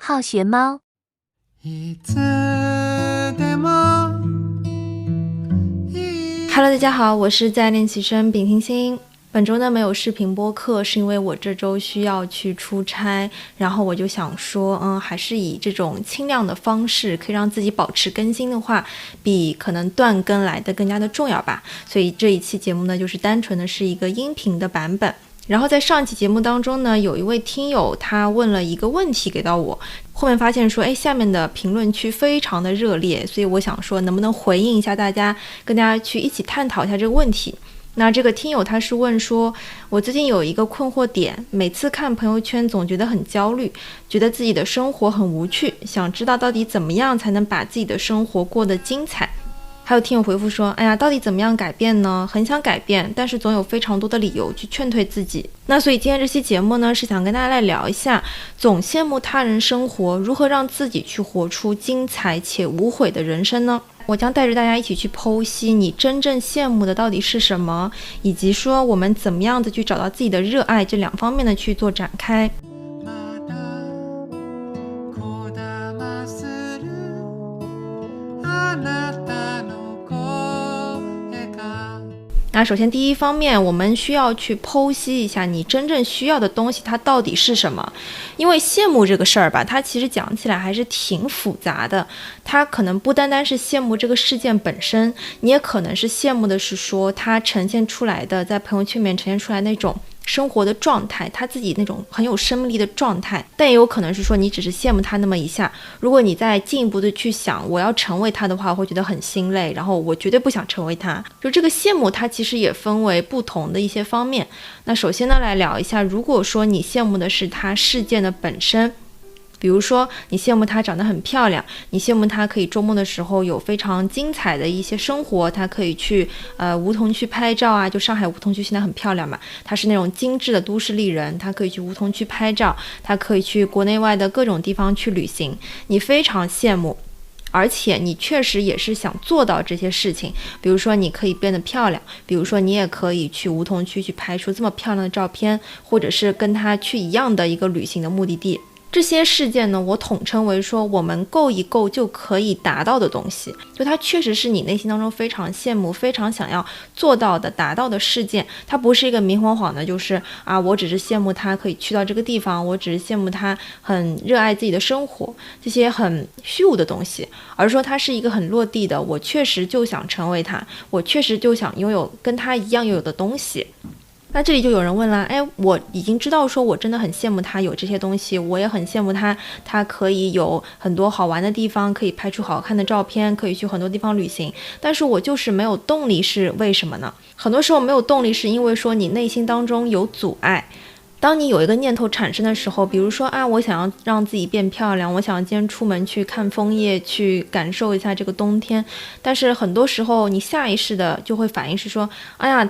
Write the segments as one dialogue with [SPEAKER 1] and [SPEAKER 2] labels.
[SPEAKER 1] 好学猫。
[SPEAKER 2] Hello， 大家好，我是在练习生丙星星。本周呢没有视频播客，是因为我这周需要去出差，然后我就想说，还是以这种轻量的方式，可以让自己保持更新的话，比可能断更来的更加的重要吧。所以这一期节目呢，就是单纯的是一个音频的版本。然后在上期节目当中呢，有一位听友他问了一个问题给到我，后面发现说，下面的评论区非常的热烈，所以我想说能不能回应一下大家，跟大家去一起探讨一下这个问题。那这个听友他是问说，我最近有一个困惑点，每次看朋友圈总觉得很焦虑，觉得自己的生活很无趣，想知道到底怎么样才能把自己的生活过得精彩。还有听友回复说，到底怎么样改变呢？很想改变，但是总有非常多的理由去劝退自己。那所以今天这期节目呢，是想跟大家来聊一下，总羡慕他人生活，如何让自己去活出精彩且无悔的人生呢？我将带着大家一起去剖析你真正羡慕的到底是什么，以及说我们怎么样的去找到自己的热爱，这两方面的去做展开。那首先第一方面，我们需要去剖析一下你真正需要的东西它到底是什么。因为羡慕这个事儿吧，它其实讲起来还是挺复杂的。它可能不单单是羡慕这个事件本身，你也可能是羡慕的是说它呈现出来的，在朋友圈里面呈现出来那种生活的状态，他自己那种很有生命力的状态。但也有可能是说你只是羡慕他那么一下，如果你再进一步的去想我要成为他的话，我会觉得很心累，然后我绝对不想成为他。就这个羡慕它其实也分为不同的一些方面。那首先呢，来聊一下，如果说你羡慕的是他事件的本身，比如说你羡慕她长得很漂亮，你羡慕她可以周末的时候有非常精彩的一些生活，她可以去梧桐区拍照啊，就上海梧桐区现在很漂亮嘛，她是那种精致的都市丽人，她可以去梧桐区拍照，她可以去国内外的各种地方去旅行，你非常羡慕。而且你确实也是想做到这些事情，比如说你可以变得漂亮，比如说你也可以去梧桐区去拍出这么漂亮的照片，或者是跟她去一样的一个旅行的目的地。这些事件呢，我统称为说我们够一够就可以达到的东西，就它确实是你内心当中非常羡慕、非常想要做到的、达到的事件。它不是一个明晃晃的，就是我只是羡慕他可以去到这个地方，我只是羡慕他很热爱自己的生活，这些很虚无的东西，而说它是一个很落地的，我确实就想成为他，我确实就想拥有跟他一样拥有的东西。那这里就有人问了，我已经知道说我真的很羡慕他有这些东西，我也很羡慕他可以有很多好玩的地方，可以拍出好看的照片，可以去很多地方旅行，但是我就是没有动力，是为什么呢？很多时候没有动力是因为说你内心当中有阻碍。当你有一个念头产生的时候，比如说我想要让自己变漂亮，我想今天出门去看枫叶，去感受一下这个冬天，但是很多时候你下意识的就会反应是说，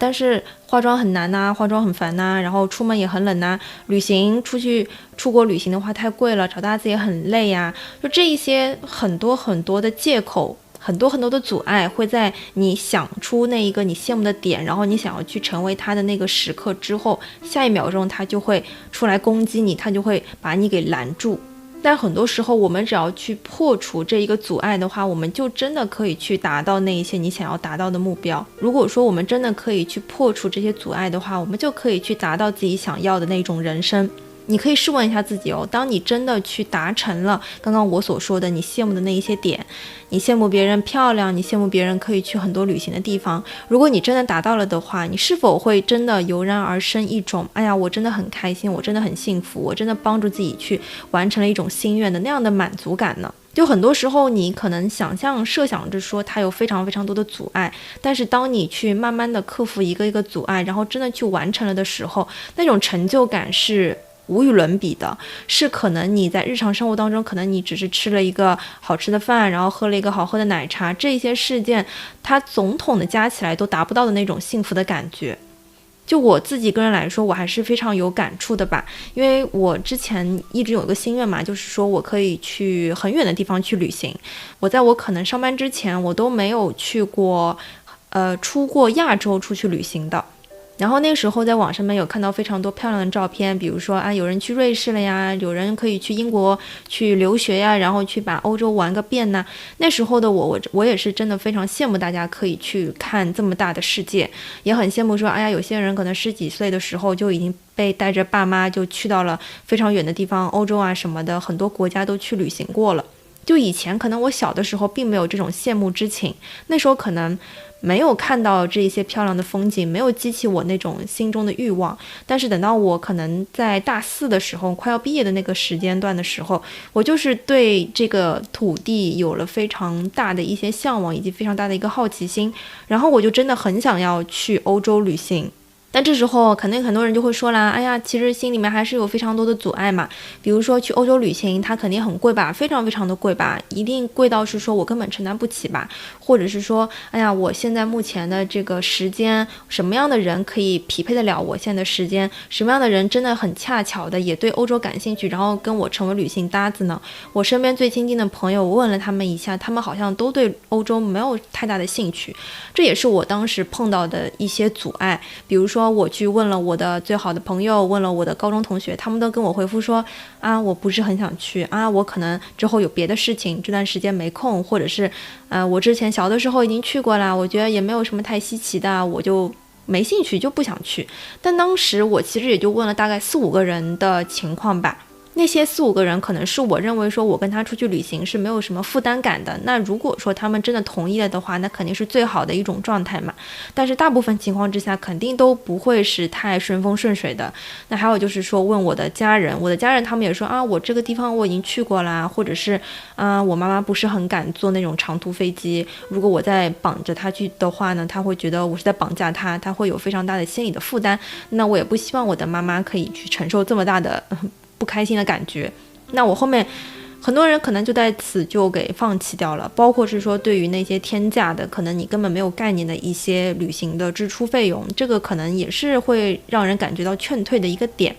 [SPEAKER 2] 但是化妆很难呐，化妆很烦呐，然后出门也很冷呐，出国旅行的话太贵了，找搭子也很累呀，就这一些很多很多的借口，很多很多的阻碍会在你想出那一个你羡慕的点，然后你想要去成为他的那个时刻之后，下一秒钟他就会出来攻击你，他就会把你给拦住。但很多时候我们只要去破除这一个阻碍的话，我们就真的可以去达到那一些你想要达到的目标。如果说我们真的可以去破除这些阻碍的话，我们就可以去达到自己想要的那种人生。你可以试问一下自己当你真的去达成了刚刚我所说的你羡慕的那一些点，你羡慕别人漂亮，你羡慕别人可以去很多旅行的地方，如果你真的达到了的话，你是否会真的油然而生一种我真的很开心，我真的很幸福，我真的帮助自己去完成了一种心愿的那样的满足感呢？就很多时候你可能设想着说它有非常非常多的阻碍，但是当你去慢慢的克服一个一个阻碍，然后真的去完成了的时候，那种成就感是无与伦比的，是可能你在日常生活当中，可能你只是吃了一个好吃的饭，然后喝了一个好喝的奶茶，这些事件它总统的加起来都达不到的那种幸福的感觉。就我自己个人来说，我还是非常有感触的吧，因为我之前一直有一个心愿嘛，就是说我可以去很远的地方去旅行。我在我可能上班之前，我都没有去过出过亚洲出去旅行的。然后那时候在网上面有看到非常多漂亮的照片，比如说有人去瑞士了呀，有人可以去英国去留学呀，然后去把欧洲玩个遍呐。那时候的我也是真的非常羡慕大家可以去看这么大的世界，也很羡慕说有些人可能10几岁的时候就已经被带着爸妈就去到了非常远的地方，欧洲什么的，很多国家都去旅行过了。就以前可能我小的时候并没有这种羡慕之情，那时候可能没有看到这些漂亮的风景，没有激起我那种心中的欲望。但是等到我可能在大4的时候，快要毕业的那个时间段的时候，我就是对这个土地有了非常大的一些向往，以及非常大的一个好奇心，然后我就真的很想要去欧洲旅行。但这时候肯定很多人就会说啦，其实心里面还是有非常多的阻碍嘛，比如说去欧洲旅行，它肯定很贵吧，非常非常的贵吧，一定贵到是说我根本承担不起吧，或者是说，我现在目前的这个时间，什么样的人可以匹配得了我现在的时间，什么样的人真的很恰巧的也对欧洲感兴趣，然后跟我成为旅行搭子呢？我身边最亲近的朋友，我问了他们一下，他们好像都对欧洲没有太大的兴趣，这也是我当时碰到的一些阻碍。比如说我去问了我的最好的朋友，问了我的高中同学，他们都跟我回复说我不是很想去我可能之后有别的事情，这段时间没空，或者是我之前小的时候已经去过了，我觉得也没有什么太稀奇的，我就没兴趣，就不想去。但当时我其实也就问了大概4、5个人的情况吧，那些4、5个人可能是我认为说我跟他出去旅行是没有什么负担感的，那如果说他们真的同意了的话，那肯定是最好的一种状态嘛。但是大部分情况之下肯定都不会是太顺风顺水的。那还有就是说问我的家人，他们也说我这个地方我已经去过啦，或者是我妈妈不是很敢坐那种长途飞机，如果我再绑着她去的话呢，她会觉得我是在绑架她，她会有非常大的心理的负担，那我也不希望我的妈妈可以去承受这么大的不开心的感觉。那我后面很多人可能就在此就给放弃掉了，包括是说对于那些天价的可能你根本没有概念的一些旅行的支出费用，这个可能也是会让人感觉到劝退的一个点。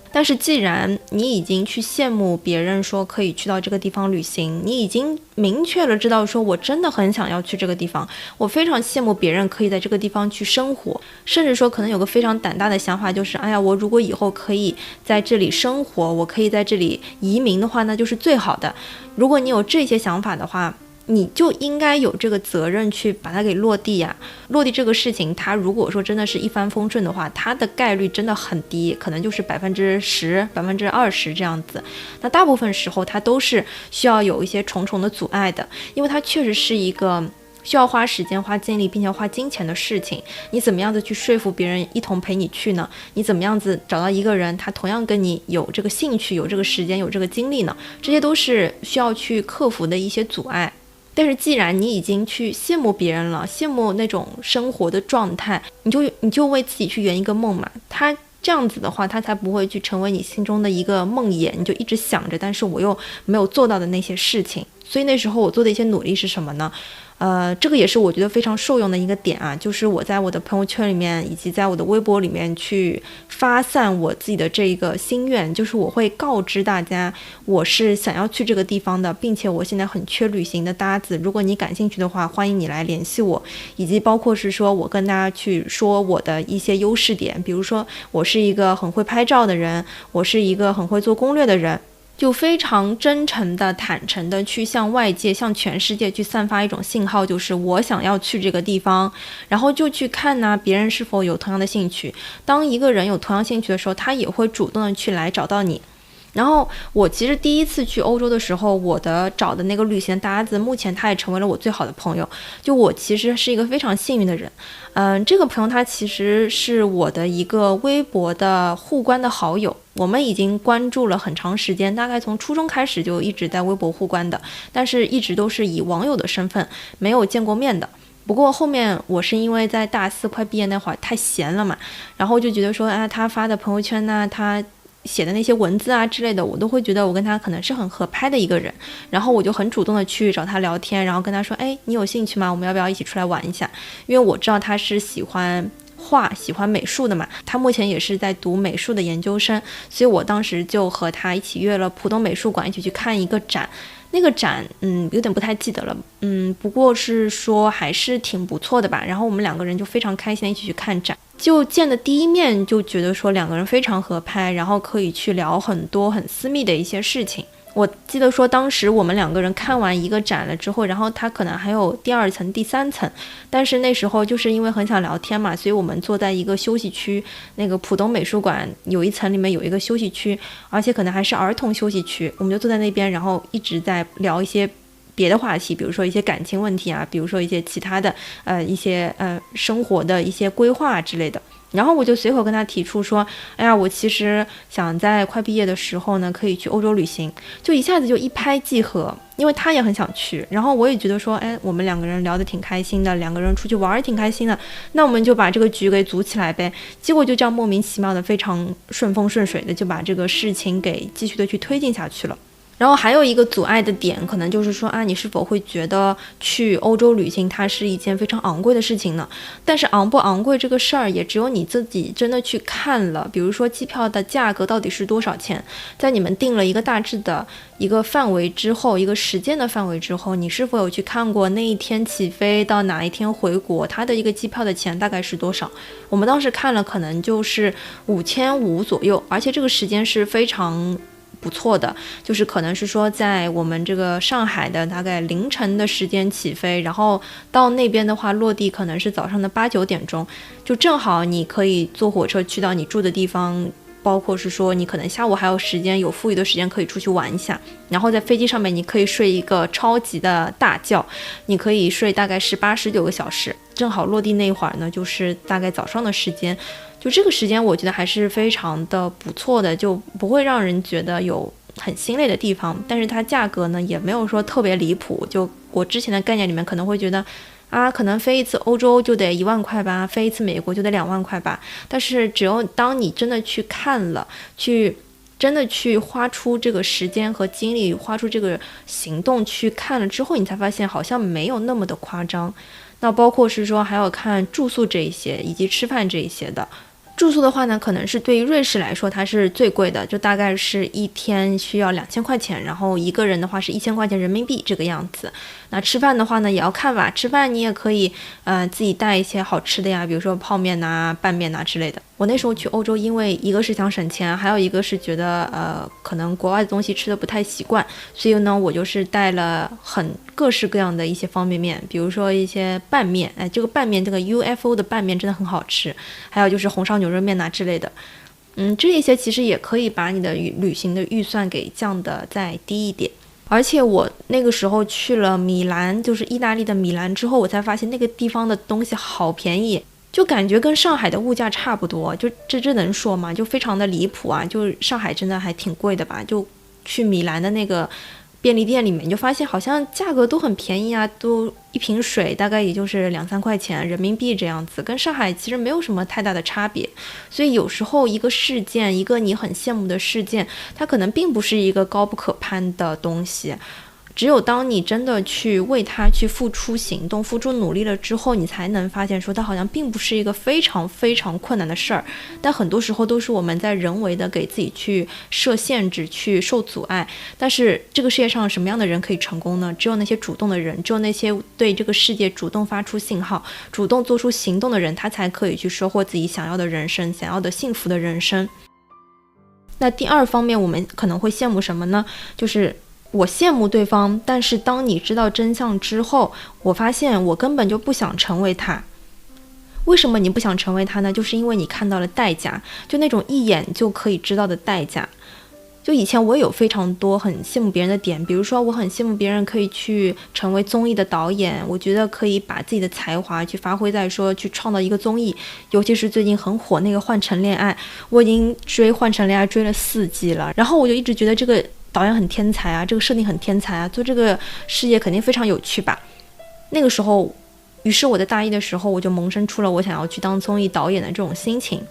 [SPEAKER 2] 但是既然你已经去羡慕别人说可以去到这个地方旅行，你已经明确了知道说我真的很想要去这个地方，我非常羡慕别人可以在这个地方去生活，甚至说可能有个非常胆大的想法，就是我如果以后可以在这里生活，我可以在这里移民的话，那就是最好的。如果你有这些想法的话，你就应该有这个责任去把它给落地呀。落地这个事情，它如果说真的是一帆风顺的话，它的概率真的很低，可能就是10%、20%这样子。那大部分时候它都是需要有一些重重的阻碍的，因为它确实是一个需要花时间、花精力，并且花金钱的事情。你怎么样子去说服别人一同陪你去呢？你怎么样子找到一个人，他同样跟你有这个兴趣、有这个时间、有这个精力呢？这些都是需要去克服的一些阻碍。但是既然你已经去羡慕别人了，羡慕那种生活的状态，你就为自己去圆一个梦嘛。他这样子的话，他才不会去成为你心中的一个梦魇，你就一直想着，但是我又没有做到的那些事情。所以那时候我做的一些努力是什么呢？这个也是我觉得非常受用的一个点就是我在我的朋友圈里面以及在我的微博里面去发散我自己的这个心愿，就是我会告知大家我是想要去这个地方的，并且我现在很缺旅行的搭子，如果你感兴趣的话，欢迎你来联系我，以及包括是说我跟大家去说我的一些优势点，比如说我是一个很会拍照的人，我是一个很会做攻略的人，就非常真诚的、坦诚的去向外界、向全世界去散发一种信号，就是我想要去这个地方，然后就去看别人是否有同样的兴趣。当一个人有同样兴趣的时候，他也会主动的去来找到你。然后我其实第一次去欧洲的时候，我的找的那个旅行搭子，目前他也成为了我最好的朋友。就我其实是一个非常幸运的人，这个朋友他其实是我的一个微博的互关的好友，我们已经关注了很长时间，大概从初中开始就一直在微博互关的，但是一直都是以网友的身份，没有见过面的。不过后面我是因为在大4快毕业那会儿太闲了嘛，然后就觉得说他发的朋友圈他写的那些文字之类的，我都会觉得我跟他可能是很合拍的一个人，然后我就很主动的去找他聊天，然后跟他说你有兴趣吗？我们要不要一起出来玩一下？因为我知道他是喜欢画、喜欢美术的嘛，他目前也是在读美术的研究生，所以我当时就和他一起约了浦东美术馆一起去看一个展。那个展有点不太记得了，不过是说还是挺不错的吧。然后我们2个人就非常开心的一起去看展。就见的第一面就觉得说两个人非常合拍，然后可以去聊很多很私密的一些事情。我记得说当时我们两个人看完一个展了之后，然后他可能还有第2层第3层，但是那时候就是因为很想聊天嘛，所以我们坐在一个休息区，那个浦东美术馆有一层里面有一个休息区，而且可能还是儿童休息区，我们就坐在那边，然后一直在聊一些别的话题，比如说一些感情问题啊，比如说一些其他的一些生活的一些规划之类的。然后我就随口跟他提出说，哎呀，我其实想在快毕业的时候呢，可以去欧洲旅行，就一下子就一拍即合，因为他也很想去，然后我也觉得说，哎，我们两个人聊得挺开心的，两个人出去玩也挺开心的，那我们就把这个局给组起来呗。结果就这样莫名其妙的，非常顺风顺水的就把这个事情给继续的去推进下去了。然后还有一个阻碍的点，可能就是说啊，你是否会觉得去欧洲旅行它是一件非常昂贵的事情呢？但是昂不昂贵这个事儿，也只有你自己真的去看了。比如说机票的价格到底是多少钱，在你们定了一个大致的一个范围之后，一个时间的范围之后，你是否有去看过那一天起飞到哪一天回国，它的一个机票的钱大概是多少？我们当时看了，可能就是5500左右，而且这个时间是非常不错的，就是可能是说在我们这个上海的大概凌晨的时间起飞，然后到那边的话落地可能是早上的8、9点钟，就正好你可以坐火车去到你住的地方，包括是说你可能下午还有时间，有富裕的时间可以出去玩一下，然后在飞机上面你可以睡一个超级的大觉，你可以睡大概18、19个小时，正好落地那会儿呢就是大概早上的时间，就这个时间我觉得还是非常的不错的，就不会让人觉得有很心累的地方，但是它价格呢也没有说特别离谱，就我之前的概念里面可能会觉得啊，可能飞一次欧洲就得1万块吧，飞一次美国就得2万块吧，但是只有当你真的去看了，真的去花出这个时间和精力，花出这个行动去看了之后，你才发现好像没有那么的夸张。那包括是说还有看住宿这一些以及吃饭这一些的。住宿的话呢，可能是对于瑞士来说它是最贵的，就大概是一天需要2000块钱，然后一个人的话是1000块钱人民币这个样子。那吃饭的话呢也要看吧，吃饭你也可以自己带一些好吃的呀，比如说泡面呐、拌面呐之类的。我那时候去欧洲，因为一个是想省钱，还有一个是觉得可能国外的东西吃的不太习惯，所以呢我就是带了很各式各样的一些方便面，比如说一些拌面，这个拌面这个 UFO 的拌面真的很好吃，还有就是红烧牛肉面呐之类的。这一些其实也可以把你的旅行的预算给降得再低一点。而且我那个时候去了米兰，就是意大利的米兰之后，我才发现那个地方的东西好便宜，就感觉跟上海的物价差不多，就这能说吗？就非常的离谱啊！就上海真的还挺贵的吧？就去米兰的那个便利店里面，你就发现好像价格都很便宜啊，都一瓶水大概也就是2、3块钱人民币这样子，跟上海其实没有什么太大的差别。所以有时候一个事件，一个你很羡慕的事件，它可能并不是一个高不可攀的东西。只有当你真的去为它去付出行动、付出努力了之后，你才能发现说它好像并不是一个非常非常困难的事儿。但很多时候都是我们在人为的给自己去设限制、去受阻碍。但是这个世界上什么样的人可以成功呢？只有那些主动的人，只有那些对这个世界主动发出信号、主动做出行动的人，他才可以去收获自己想要的人生、想要的幸福的人生。那第二方面，我们可能会羡慕什么呢？就是我羡慕对方，但是当你知道真相之后，我发现我根本就不想成为他。为什么你不想成为他呢？就是因为你看到了代价，就那种一眼就可以知道的代价。就以前我也有非常多很羡慕别人的点，比如说我很羡慕别人可以去成为综艺的导演，我觉得可以把自己的才华去发挥在说去创造一个综艺，尤其是最近很火那个换乘恋爱，我已经追换乘恋爱追了4季了，然后我就一直觉得这个导演很天才啊，这个设定很天才啊，做这个事业肯定非常有趣吧。那个时候，于是我在大一的时候我就萌生出了我想要去当综艺导演的这种心情，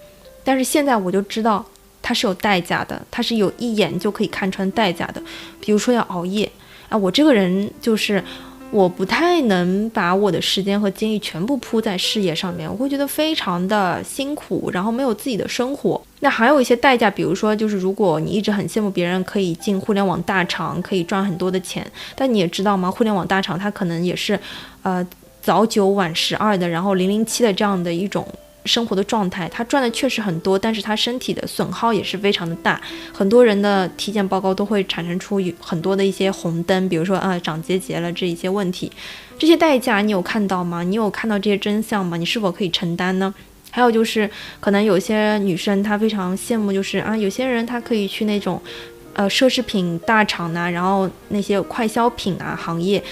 [SPEAKER 2] 但是现在我就知道它是有代价的，它是有一眼就可以看穿代价的。比如说要熬夜啊，我这个人就是我不太能把我的时间和精力全部扑在事业上面，我会觉得非常的辛苦，然后没有自己的生活。那还有一些代价，比如说就是如果你一直很羡慕别人可以进互联网大厂，可以赚很多的钱，但你也知道吗，互联网大厂它可能也是早9晚12的，然后007的这样的一种生活的状态，他赚的确实很多，但是他身体的损耗也是非常的大。很多人的体检报告都会产生出很多的一些红灯，比如说长结节了这一些问题，这些代价你有看到吗？你有看到这些真相吗？你是否可以承担呢？还有就是可能有些女生她非常羡慕，就是有些人她可以去那种奢侈品大厂呐，然后那些快消品行业，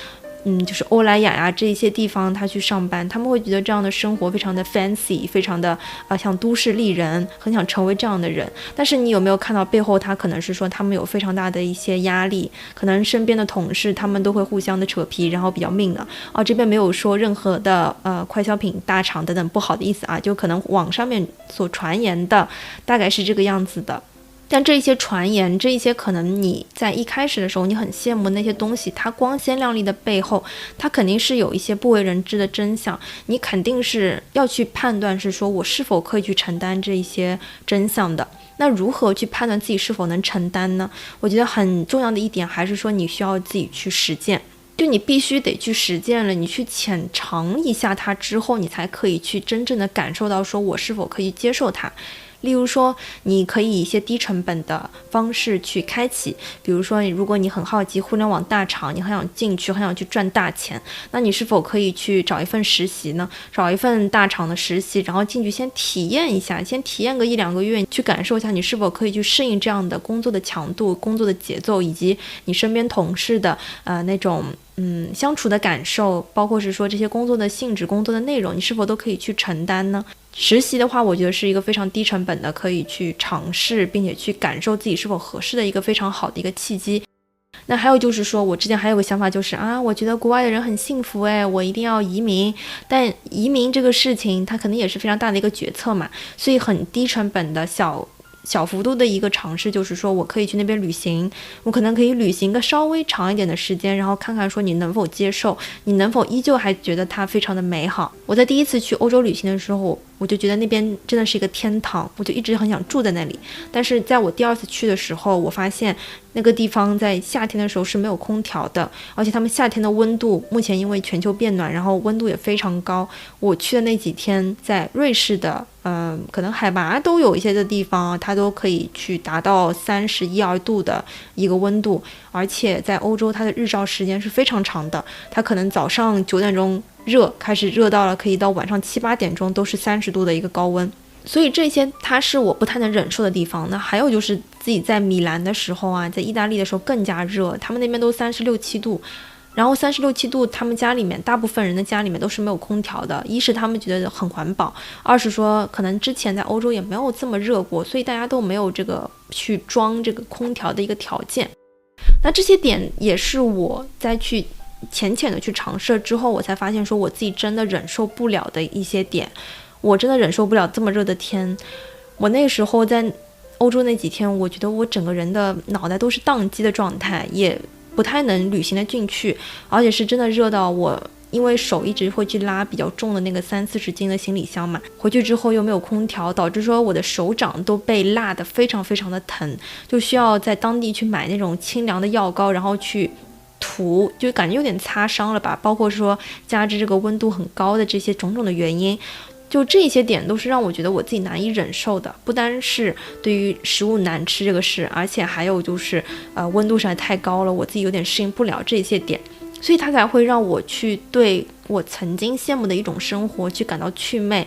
[SPEAKER 2] 就是欧莱雅这一些地方他去上班，他们会觉得这样的生活非常的 fancy， 非常的像都市丽人，很想成为这样的人。但是你有没有看到背后他可能是说他们有非常大的一些压力，可能身边的同事他们都会互相的扯皮，然后比较命的这边没有说任何的快消品大厂等等不好的意思就可能网上面所传言的大概是这个样子的。但这一些传言，这一些可能你在一开始的时候你很羡慕那些东西，它光鲜亮丽的背后，它肯定是有一些不为人知的真相，你肯定是要去判断是说我是否可以去承担这一些真相的。那如何去判断自己是否能承担呢？我觉得很重要的一点还是说你需要自己去实践，就你必须得去实践了，你去浅尝一下它之后，你才可以去真正的感受到说我是否可以接受它。例如说你可以以一些低成本的方式去开启，比如说如果你很好奇互联网大厂，你很想进去，很想去赚大钱，那你是否可以去找一份实习呢？找一份大厂的实习，然后进去先体验一下，先体验个1-2个月，去感受一下你是否可以去适应这样的工作的强度、工作的节奏，以及你身边同事的那种相处的感受，包括是说这些工作的性质、工作的内容，你是否都可以去承担呢？实习的话，我觉得是一个非常低成本的，可以去尝试并且去感受自己是否合适的一个非常好的一个契机。那还有就是说，我之前还有个想法就是我觉得国外的人很幸福我一定要移民。但移民这个事情它肯定也是非常大的一个决策嘛，所以很低成本的小幅度的一个尝试，就是说我可以去那边旅行，我可能可以旅行个稍微长一点的时间，然后看看说你能否接受，你能否依旧还觉得它非常的美好。我在第一次去欧洲旅行的时候，我就觉得那边真的是一个天堂，我就一直很想住在那里。但是在我第2次去的时候，我发现那个地方在夏天的时候是没有空调的，而且他们夏天的温度目前因为全球变暖，然后温度也非常高。我去的那几天在瑞士的可能海拔都有一些的地方它都可以去达到31-2度的一个温度，而且在欧洲它的日照时间是非常长的，它可能早上9点钟开始热到了可以到晚上7-8点钟都是30度的一个高温。所以这些它是我不太能忍受的地方。那还有就是自己在米兰的时候在意大利的时候更加热，他们那边都36-7度，然后36-7度他们家里面大部分人的家里面都是没有空调的，一是他们觉得很环保，二是说可能之前在欧洲也没有这么热过，所以大家都没有这个去装这个空调的一个条件。那这些点也是我在去浅浅的去尝试之后，我才发现说我自己真的忍受不了的一些点。我真的忍受不了这么热的天。我那时候在欧洲那几天，我觉得我整个人的脑袋都是宕机的状态，也不太能旅行的进去，而且是真的热到我因为手一直会去拉比较重的那个30-40斤的行李箱嘛，回去之后又没有空调，导致说我的手掌都被辣得非常非常的疼，就需要在当地去买那种清凉的药膏，然后去涂，就感觉有点擦伤了吧，包括说加之这个温度很高的这些种种的原因，就这些点都是让我觉得我自己难以忍受的。不单是对于食物难吃这个事，而且还有就是温度实在太高了，我自己有点适应不了这些点，所以它才会让我去对我曾经羡慕的一种生活去感到祛魅。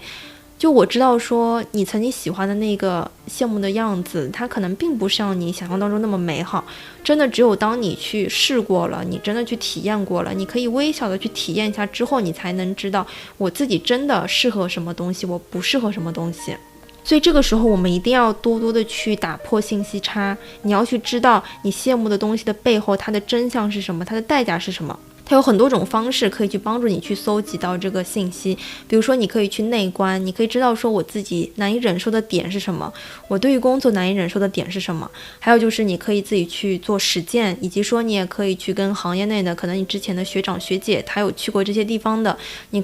[SPEAKER 2] 就我知道说你曾经喜欢的那个羡慕的样子，它可能并不像你想象当中那么美好，真的只有当你去试过了，你真的去体验过了，你可以微小的去体验一下之后，你才能知道我自己真的适合什么东西，我不适合什么东西。所以这个时候我们一定要多多的去打破信息差，你要去知道你羡慕的东西的背后它的真相是什么，它的代价是什么。它有很多种方式可以去帮助你去搜集到这个信息，比如说你可以去内观，你可以知道说我自己难以忍受的点是什么，我对于工作难以忍受的点是什么，还有就是你可以自己去做实践，以及说你也可以去跟行业内的可能你之前的学长学姐他有去过这些地方的，你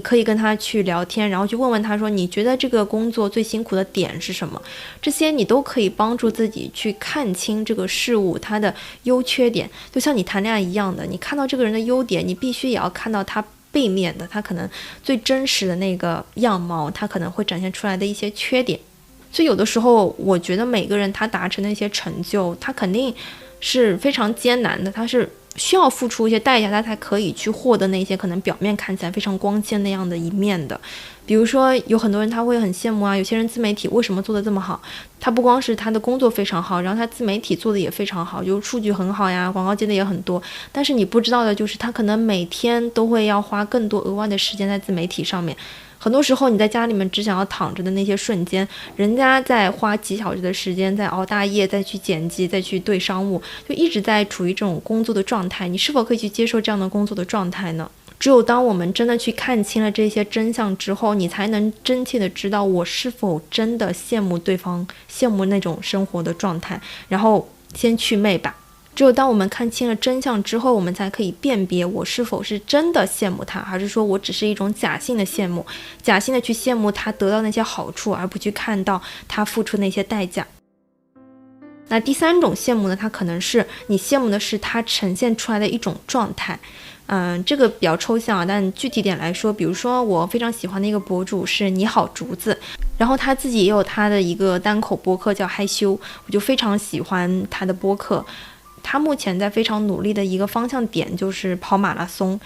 [SPEAKER 2] 可以跟他去聊天，然后去问问他说你觉得这个工作最辛苦的点是什么，这些你都可以帮助自己去看清这个事物它的优缺点。就像你谈恋爱一样的，你看到这个人的优点，你必须也要看到他背面的，它可能最真实的那个样貌，它可能会展现出来的一些缺点。所以有的时候我觉得每个人他达成的一些成就，他肯定是非常艰难的，他是需要付出一些代价，他才可以去获得那些可能表面看起来非常光鲜那样的一面的。比如说有很多人他会很羡慕啊，有些人自媒体为什么做得这么好，他不光是他的工作非常好，然后他自媒体做的也非常好，就数据很好呀，广告接的也很多，但是你不知道的就是他可能每天都会要花更多额外的时间在自媒体上面。很多时候你在家里面只想要躺着的那些瞬间，人家在花几小时的时间在熬大夜，再去剪辑，再去对商务，就一直在处于这种工作的状态。你是否可以去接受这样的工作的状态呢？只有当我们真的去看清了这些真相之后，你才能真切的知道我是否真的羡慕对方，羡慕那种生活的状态，然后先去魅吧。只有当我们看清了真相之后，我们才可以辨别我是否是真的羡慕他，还是说我只是一种假性的羡慕，假性的去羡慕他得到那些好处，而不去看到他付出那些代价。那第三种羡慕呢，它可能是你羡慕的是他呈现出来的一种状态。这个比较抽象啊，但具体点来说，比如说我非常喜欢的一个博主是你好竹子，然后他自己也有他的一个单口播客叫害羞，我就非常喜欢他的播客。他目前在非常努力的一个方向点就是跑马拉松。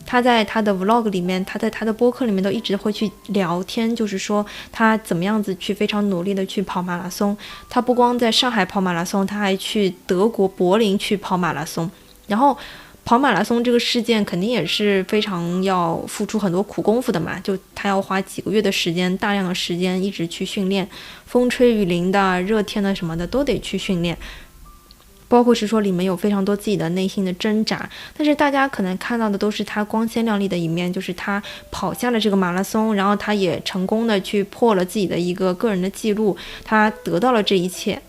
[SPEAKER 2] 他在他的 vlog 里面，他在他的播客里面都一直会去聊天，就是说他怎么样子去非常努力的去跑马拉松。他不光在上海跑马拉松，他还去德国柏林去跑马拉松。然后跑马拉松这个事件肯定也是非常要付出很多苦功夫的嘛，就他要花几个月的时间，大量的时间一直去训练，风吹雨淋的，热天的什么的都得去训练。包括是说里面有非常多自己的内心的挣扎，但是大家可能看到的都是他光鲜亮丽的一面，就是他跑下了这个马拉松，然后他也成功的去破了自己的一个个人的记录，他得到了这一切。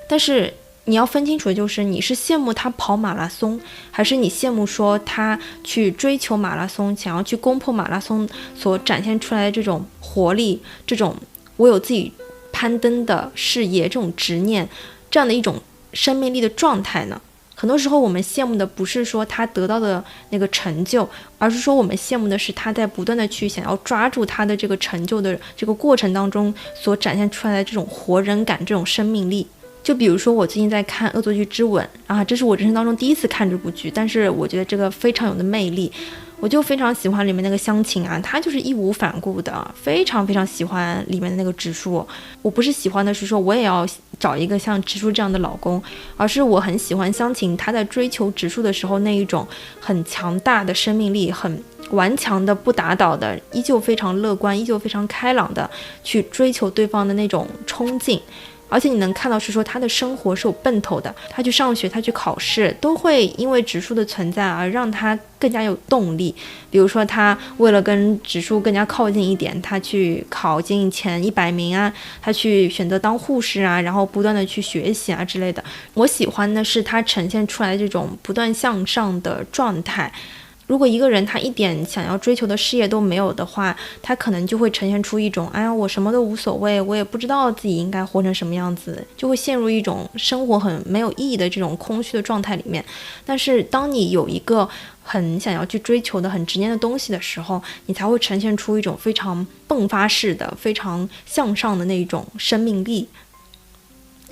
[SPEAKER 2] 但是你要分清楚的就是你是羡慕他跑马拉松，还是你羡慕说他去追求马拉松，想要去攻破马拉松所展现出来的这种活力，这种我有自己攀登的事业，这种执念，这样的一种生命力的状态呢？很多时候我们羡慕的不是说他得到的那个成就，而是说我们羡慕的是他在不断的去想要抓住他的这个成就的这个过程当中所展现出来的这种活人感，这种生命力。就比如说我最近在看《恶作剧之吻》啊，这是我人生当中第一次看这部剧，但是我觉得这个非常有的魅力，我就非常喜欢里面那个湘琴啊，她就是义无反顾的，非常非常喜欢里面的那个直树。我不是喜欢的是说我也要找一个像直树这样的老公，而是我很喜欢湘琴她在追求直树的时候那一种很强大的生命力，很顽强的不打倒的，依旧非常乐观，依旧非常开朗的去追求对方的那种冲劲。而且你能看到是说他的生活是有奔头的，他去上学，他去考试，都会因为直树的存在而让他更加有动力。比如说他为了跟直树更加靠近一点，他去考进前100名啊，他去选择当护士啊，然后不断的去学习啊之类的。我喜欢的是他呈现出来这种不断向上的状态。如果一个人他一点想要追求的事业都没有的话，他可能就会呈现出一种哎呀我什么都无所谓，我也不知道自己应该活成什么样子，就会陷入一种生活很没有意义的这种空虚的状态里面。但是当你有一个很想要去追求的很执念的东西的时候，你才会呈现出一种非常迸发式的非常向上的那种生命力。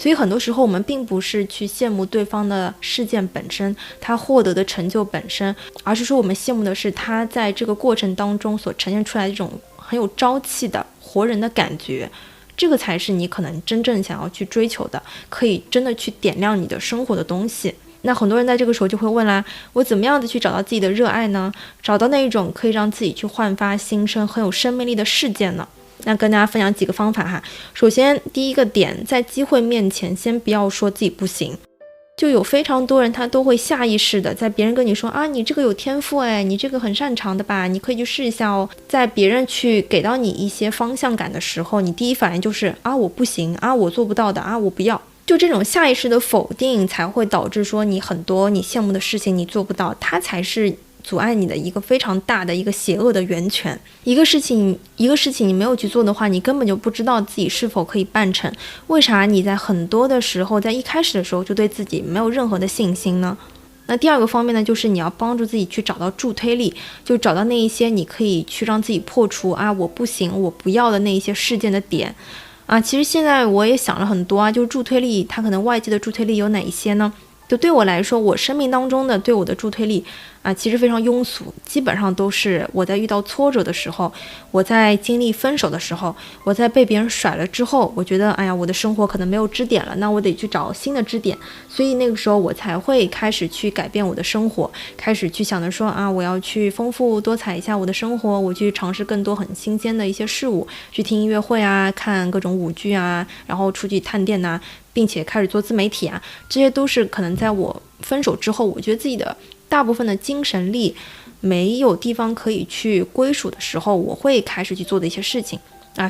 [SPEAKER 2] 所以很多时候我们并不是去羡慕对方的事件本身，他获得的成就本身，而是说我们羡慕的是他在这个过程当中所呈现出来的这种很有朝气的活人的感觉。这个才是你可能真正想要去追求的，可以真的去点亮你的生活的东西。那很多人在这个时候就会问啦，我怎么样的去找到自己的热爱呢？找到那一种可以让自己去焕发新生很有生命力的事件呢？那跟大家分享几个方法哈。首先第一个点，在机会面前先不要说自己不行。就有非常多人他都会下意识的在别人跟你说啊你这个有天赋哎，你这个很擅长的吧，你可以去试一下哦，在别人去给到你一些方向感的时候，你第一反应就是啊我不行啊，我做不到的啊，我不要。就这种下意识的否定才会导致说你很多你羡慕的事情你做不到，它才是阻碍你的一个非常大的一个邪恶的源泉。一个事情你没有去做的话，你根本就不知道自己是否可以办成。为啥你在很多的时候在一开始的时候就对自己没有任何的信心呢？那第二个方面呢，就是你要帮助自己去找到助推力，就找到那一些你可以去让自己破除我不行我不要的那一些事件的点其实现在我也想了很多就是助推力它可能外界的助推力有哪一些呢？就对我来说，我生命当中的对我的助推力其实非常庸俗，基本上都是我在遇到挫折的时候，我在经历分手的时候，我在被别人甩了之后，我觉得我的生活可能没有支点了，那我得去找新的支点，所以那个时候我才会开始去改变我的生活，开始去想着说我要去丰富多彩一下我的生活，我去尝试更多很新鲜的一些事物，去听音乐会看各种舞剧然后出去探店并且开始做自媒体这些都是可能在我分手之后，我觉得自己的大部分的精神力没有地方可以去归属的时候，我会开始去做的一些事情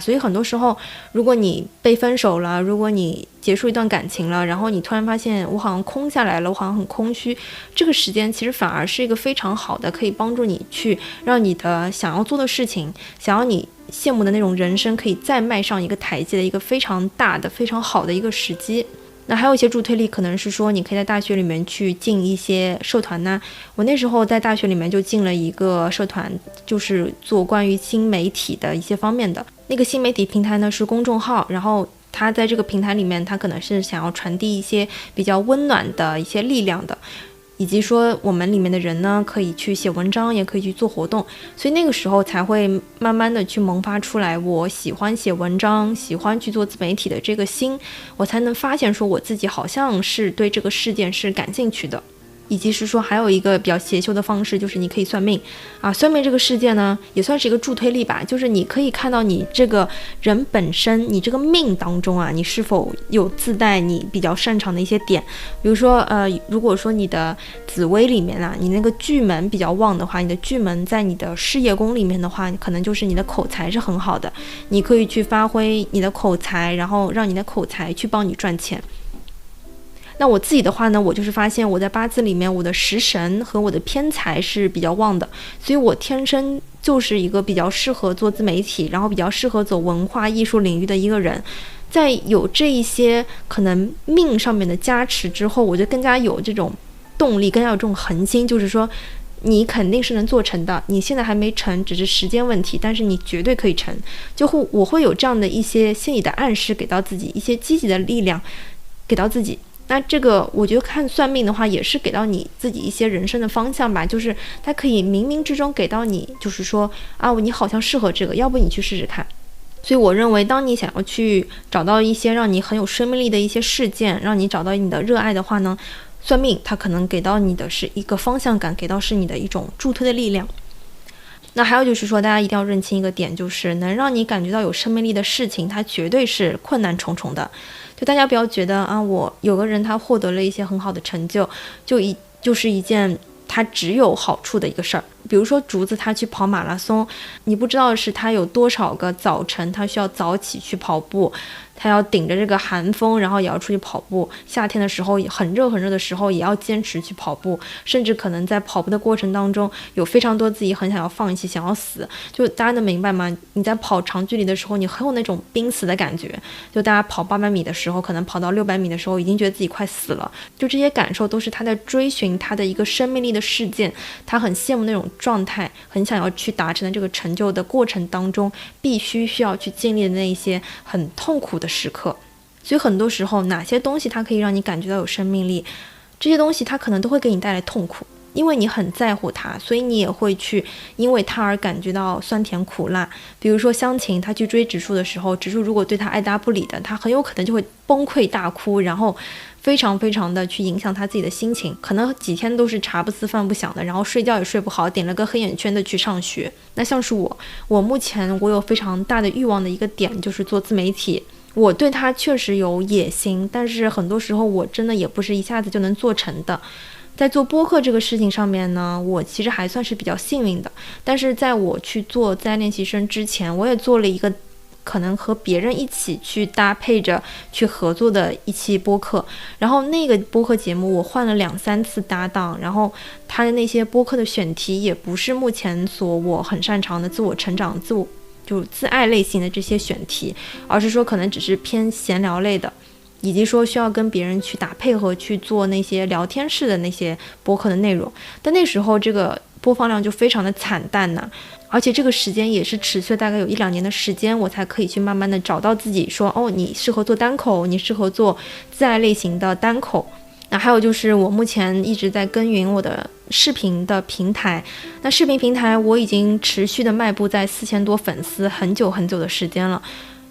[SPEAKER 2] 所以很多时候，如果你被分手了，如果你结束一段感情了，然后你突然发现我好像空下来了，我好像很空虚，这个时间其实反而是一个非常好的可以帮助你去让你的想要做的事情，想要你羡慕的那种人生可以再迈上一个台阶的一个非常大的非常好的一个时机。那还有一些助推力，可能是说你可以在大学里面去进一些社团我那时候在大学里面就进了一个社团，就是做关于新媒体的一些方面的。那个新媒体平台呢是公众号，然后它在这个平台里面，它可能是想要传递一些比较温暖的一些力量的，以及说我们里面的人呢可以去写文章，也可以去做活动，所以那个时候才会慢慢的去萌发出来我喜欢写文章，喜欢去做自媒体的这个心，我才能发现说我自己好像是对这个事件是感兴趣的。以及是说还有一个比较邪修的方式，就是你可以算命算命这个事件呢也算是一个助推力吧，就是你可以看到你这个人本身，你这个命当中你是否有自带你比较擅长的一些点，比如说如果说你的紫微里面你那个巨门比较旺的话，你的巨门在你的事业宫里面的话，可能就是你的口才是很好的，你可以去发挥你的口才，然后让你的口才去帮你赚钱。那我自己的话呢，我就是发现我在八字里面，我的食神和我的偏财是比较旺的，所以我天生就是一个比较适合做自媒体，然后比较适合走文化艺术领域的一个人。在有这一些可能命上面的加持之后，我就更加有这种动力，更加有这种恒心，就是说你肯定是能做成的，你现在还没成，只是时间问题，但是你绝对可以成。我会有这样的一些心理的暗示给到自己，一些积极的力量给到自己。那这个我觉得看算命的话，也是给到你自己一些人生的方向吧，就是它可以冥冥之中给到你，就是说你好像适合这个，要不你去试试看。所以我认为，当你想要去找到一些让你很有生命力的一些事件，让你找到你的热爱的话呢，算命它可能给到你的是一个方向感，给到是你的一种助推的力量。那还有就是说，大家一定要认清一个点，就是能让你感觉到有生命力的事情，它绝对是困难重重的。就大家不要觉得我有个人他获得了一些很好的成就，就是一件他只有好处的一个事儿。比如说竹子他去跑马拉松，你不知道是他有多少个早晨他需要早起去跑步，他要顶着这个寒风，然后也要出去跑步，夏天的时候很热很热的时候也要坚持去跑步，甚至可能在跑步的过程当中有非常多自己很想要放弃想要死。就大家能明白吗？你在跑长距离的时候，你很有那种濒死的感觉，就大家跑800米的时候，可能跑到600米的时候已经觉得自己快死了，就这些感受都是他在追寻他的一个生命力的事件，他很羡慕那种状态，很想要去达成的这个成就的过程当中需要去经历的那一些很痛苦的时刻。所以很多时候哪些东西它可以让你感觉到有生命力，这些东西它可能都会给你带来痛苦，因为你很在乎它，所以你也会去因为它而感觉到酸甜苦辣。比如说湘琴他去追直树的时候，直树如果对他爱答不理的，他很有可能就会崩溃大哭，然后非常非常的去影响他自己的心情，可能几天都是茶不思饭不想的，然后睡觉也睡不好，点了个黑眼圈的去上学。那像是我目前我有非常大的欲望的一个点就是做自媒体，我对它确实有野心，但是很多时候我真的也不是一下子就能做成的。在做播客这个事情上面呢，我其实还算是比较幸运的，但是在我去做自然练习生之前，我也做了一个可能和别人一起去搭配着去合作的一期播客，然后那个播客节目我换了2-3次搭档，然后他的那些播客的选题也不是目前我很擅长的自我成长自爱类型的这些选题，而是说可能只是偏闲聊类的。以及说需要跟别人去打配合去做那些聊天式的那些播客的内容，但那时候这个播放量就非常的惨淡呐，而且这个时间也是持续大概有1-2年的时间，我才可以去慢慢的找到自己说，哦，你适合做单口，你适合做自爱类型的单口。那还有就是我目前一直在耕耘我的视频的平台，那视频平台我已经持续的迈步在4000多粉丝很久很久的时间了，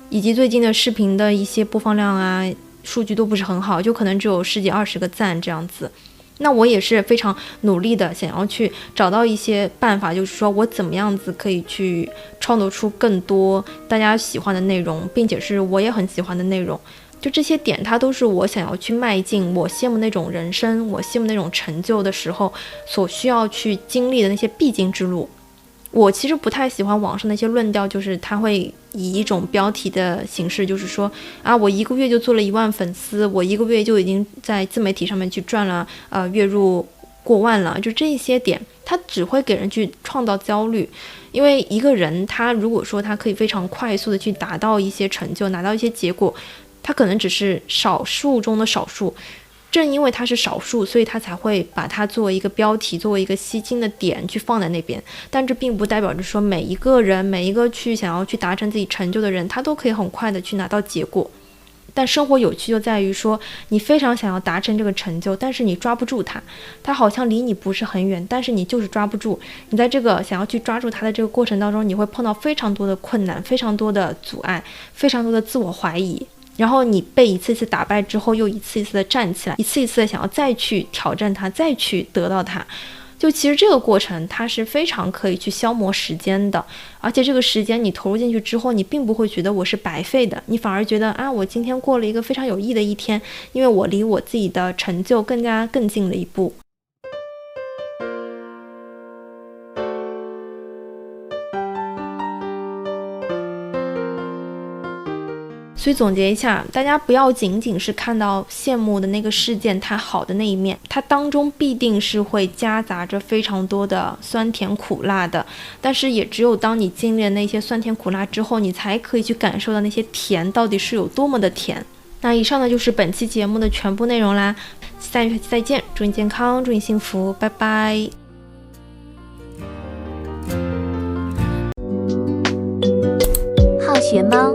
[SPEAKER 2] 以及最近的视频的一些播放量啊数据都不是很好，就可能只有10几20个赞这样子。那我也是非常努力的想要去找到一些办法，就是说我怎么样子可以去创作出更多大家喜欢的内容，并且是我也很喜欢的内容。就这些点它都是我想要去迈进我羡慕那种人生，我羡慕那种成就的时候所需要去经历的那些必经之路。我其实不太喜欢网上那些论调，就是他会以一种标题的形式，就是说啊，我1个月就做了1万粉丝，我1个月就已经在自媒体上面去赚了月入过万了，就这些点它只会给人去创造焦虑。因为一个人他如果说他可以非常快速的去达到一些成就，拿到一些结果，他可能只是少数中的少数，正因为他是少数，所以他才会把它作为一个标题，作为一个吸睛的点去放在那边。但这并不代表着说每一个人，每一个想要去达成自己成就的人，他都可以很快的去拿到结果。但生活有趣就在于说，你非常想要达成这个成就，但是你抓不住它，它好像离你不是很远，但是你就是抓不住。你在这个想要去抓住它的这个过程当中，你会碰到非常多的困难，非常多的阻碍，非常多的自我怀疑，然后你被一次次打败之后，又一次一次的站起来，一次一次的想要再去挑战它，再去得到它。就其实这个过程它是非常可以去消磨时间的，而且这个时间你投入进去之后，你并不会觉得我是白费的，你反而觉得啊，我今天过了一个非常有意义的一天，因为我离我自己的成就更近了一步。所以总结一下，大家不要仅仅是看到羡慕的那个事件它好的那一面，它当中必定是会夹杂着非常多的酸甜苦辣的，但是也只有当你经历了那些酸甜苦辣之后，你才可以去感受到那些甜到底是有多么的甜。那以上呢就是本期节目的全部内容啦，下期再见，祝你健康，祝你幸福，拜拜。
[SPEAKER 1] 好学猫